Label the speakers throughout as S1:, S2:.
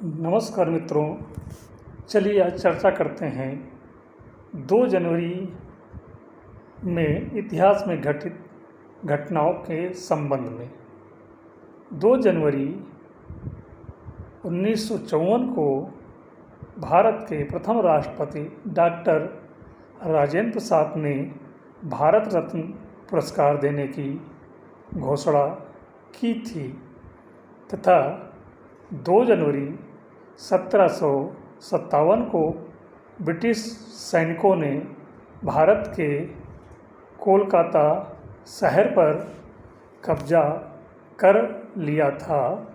S1: नमस्कार मित्रों, चलिए आज चर्चा करते हैं 2 जनवरी में इतिहास में घटित घटनाओं के संबंध में। 2 जनवरी 1954 को भारत के प्रथम राष्ट्रपति डॉक्टर राजेंद्र प्रसाद ने भारत रत्न पुरस्कार देने की घोषणा की थी तथा 2 जनवरी 1757 को ब्रिटिश सैनिकों ने भारत के कोलकाता शहर पर कब्जा कर लिया था।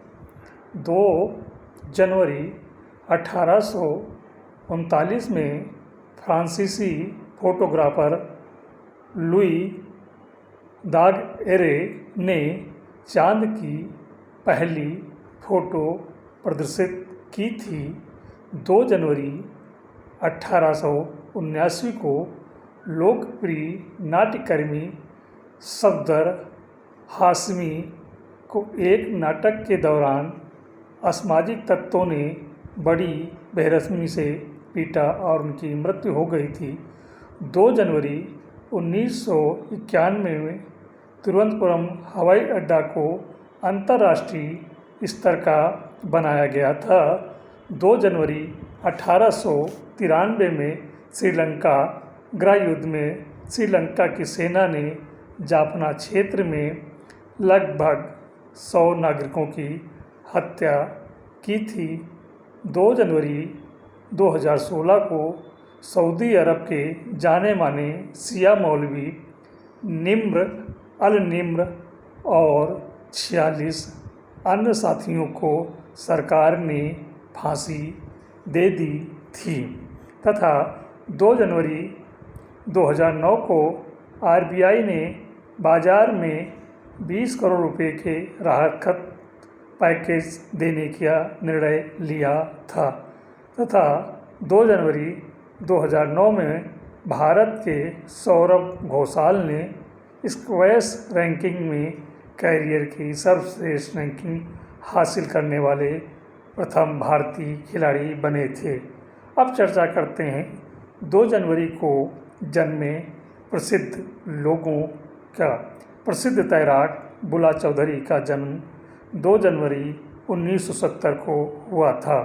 S1: 2 जनवरी 1839 में फ्रांसीसी फोटोग्राफर लुई दागएरे ने चांद की पहली फोटो प्रदर्शित की थी। 2 जनवरी 1879 को लोकप्रिय नाट्यकर्मी सफदर हाशमी को एक नाटक के दौरान असामाजिक तत्वों ने बड़ी बेरहमी से पीटा और उनकी मृत्यु हो गई थी। 2 जनवरी 1991 में तिरुवनंतपुरम हवाई अड्डा को अंतर्राष्ट्रीय स्तर का बनाया गया था। 2 जनवरी 1893 में श्रीलंका गृहयुद्ध में श्रीलंका की सेना ने जाफना क्षेत्र में लगभग 100 नागरिकों की हत्या की थी। 2 जनवरी 2016 को सऊदी अरब के जाने माने शिया मौलवी निम्र अल-निम्र और 46 अन्य साथियों को सरकार ने फांसी दे दी थी तथा 2 जनवरी 2009 को आरबीआई ने बाजार में 20 करोड़ रुपए के राहत पैकेज देने का निर्णय लिया था तथा 2 जनवरी 2009 में भारत के सौरभ घोषाल ने स्क्वैश रैंकिंग में कैरियर की सर्वश्रेष्ठ रैंकिंग हासिल करने वाले प्रथम भारतीय खिलाड़ी बने थे। अब चर्चा करते हैं 2 जनवरी को जन्मे प्रसिद्ध लोगों का। प्रसिद्ध तैराक बुला चौधरी का जन्म 2 जनवरी 1970 को हुआ था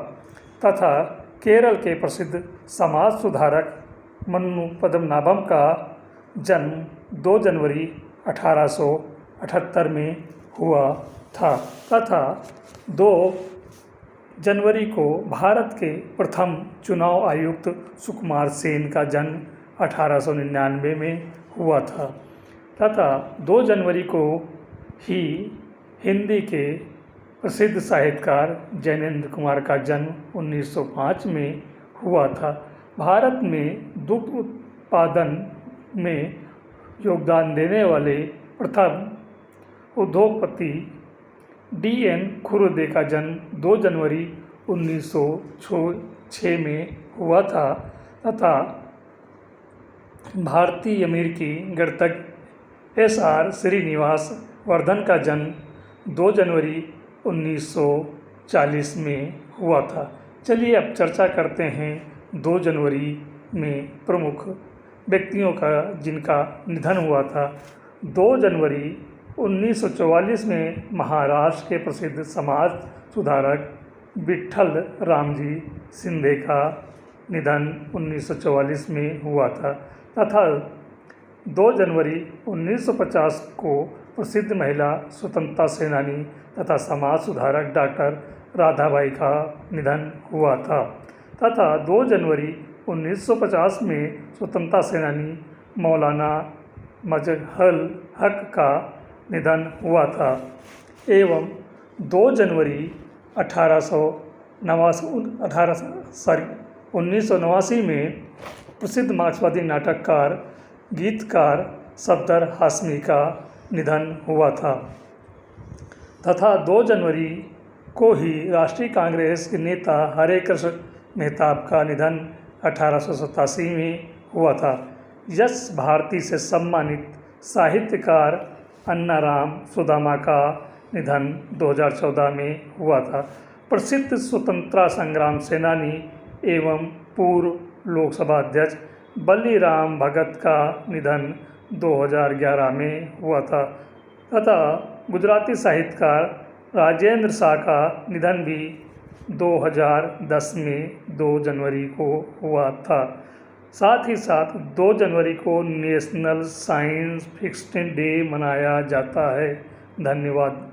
S1: तथा केरल के प्रसिद्ध समाज सुधारक मन्नू पद्मनाभम का जन्म 2 जनवरी 1878 में हुआ था तथा 2 जनवरी को भारत के प्रथम चुनाव आयुक्त सुकुमार सेन का जन्म 1899 में हुआ था तथा 2 जनवरी को ही हिंदी के प्रसिद्ध साहित्यकार जैनेंद्र कुमार का जन्म 1905 में हुआ था। भारत में दुग्ध उत्पादन में योगदान देने वाले प्रथम उद्योगपति डी.एन. खुर्दे का जन्म 2 जनवरी 1906 में हुआ था तथा भारतीय अमेरिकी गणितज्ञ एस.आर. श्रीनिवास वर्धन का जन्म 2 जनवरी 1940 में हुआ था। चलिए अब चर्चा करते हैं 2 जनवरी में प्रमुख व्यक्तियों का जिनका निधन हुआ था। 2 जनवरी 1944 में महाराष्ट्र के प्रसिद्ध समाज सुधारक विट्ठल रामजी शिंदे का निधन 1944 में हुआ था तथा 2 जनवरी 1950 को प्रसिद्ध महिला स्वतंत्रता सेनानी तथा समाज सुधारक डॉक्टर राधाबाई का निधन हुआ था तथा 2 जनवरी 1950 में स्वतंत्रता सेनानी मौलाना मजहल हक का निधन हुआ था एवं 2 जनवरी 1989 में प्रसिद्ध मार्क्सवादी नाटककार गीतकार सफदर हाशमी का निधन हुआ था तथा 2 जनवरी को ही राष्ट्रीय कांग्रेस के नेता हरे कृष्ण मेहताब का निधन 1887 में हुआ था। यश भारती से सम्मानित साहित्यकार अन्नाराम सुदामा का निधन 2014 में हुआ था प्रसिद्ध स्वतंत्रता संग्राम सेनानी एवं पूर्व लोकसभा अध्यक्ष बलीराम भगत का निधन 2011 में हुआ था तथा गुजराती साहित्यकार राजेंद्र शाह का निधन भी 2010 में 2 जनवरी को हुआ था। साथ ही साथ 2 जनवरी को नेशनल साइंस फिक्शन डे मनाया जाता है। धन्यवाद।